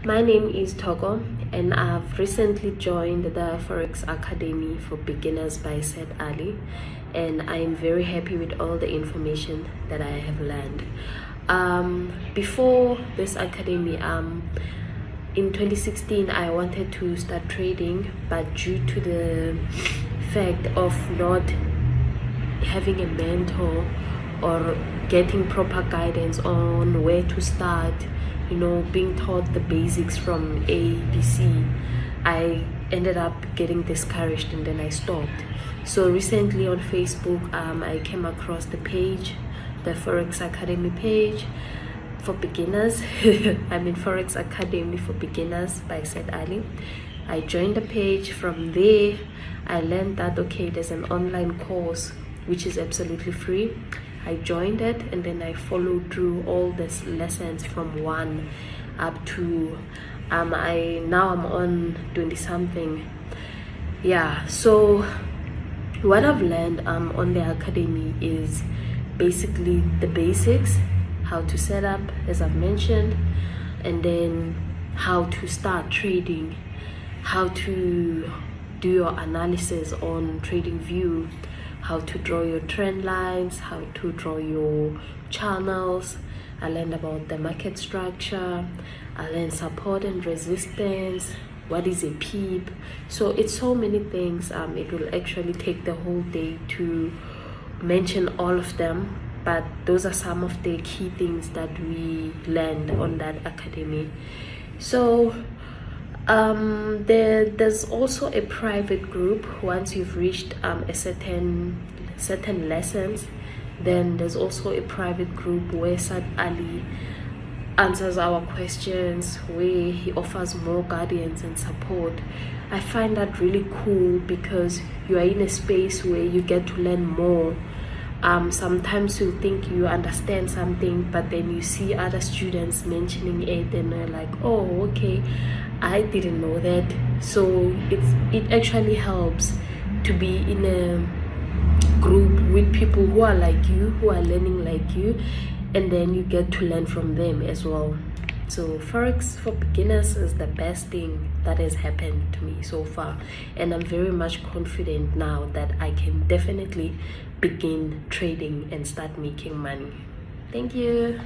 My name is Togo, and I've recently joined the Forex Academy for Beginners by Said Ali, and I am very happy with all the information that I have learned. Before this academy, in 2016, I wanted to start trading, but due to the fact of not having a mentor or getting proper guidance on where to start, being taught the basics from ABC, I ended up getting discouraged and then I stopped. So recently on Facebook, I came across the page, the Forex Academy page for beginners. I mean Forex Academy for Beginners by Said Ali. I joined the page. From there I learned that okay, there's an online course which is absolutely free. I joined it and then I followed through all these lessons from 1 up to I'm on 20 something. Yeah, so what I've learned on the academy is basically the basics, how to set up, as I've mentioned, and then how to start trading, how to do your analysis on TradingView, how to draw your trend lines, how to draw your channels. I learned about the market structure. I learned support and resistance, what is a peep. So it's so many things. It will actually take the whole day to mention all of them, but those are some of the key things that we learned on that academy. So there's also a private group. Once you've reached a certain lessons, then there's also a private group where Said Ali answers our questions, where he offers more guidance and support. I find that really cool because you are in a space where you get to learn more. Sometimes you think you understand something, but then you see other students mentioning it and you're like, oh, okay, I didn't know that. So it actually helps to be in a group with people who are like you, who are learning like you, and then you get to learn from them as well. So Forex for Beginners is the best thing that has happened to me so far, and I'm very much confident now that I can definitely begin trading and start making money. Thank you.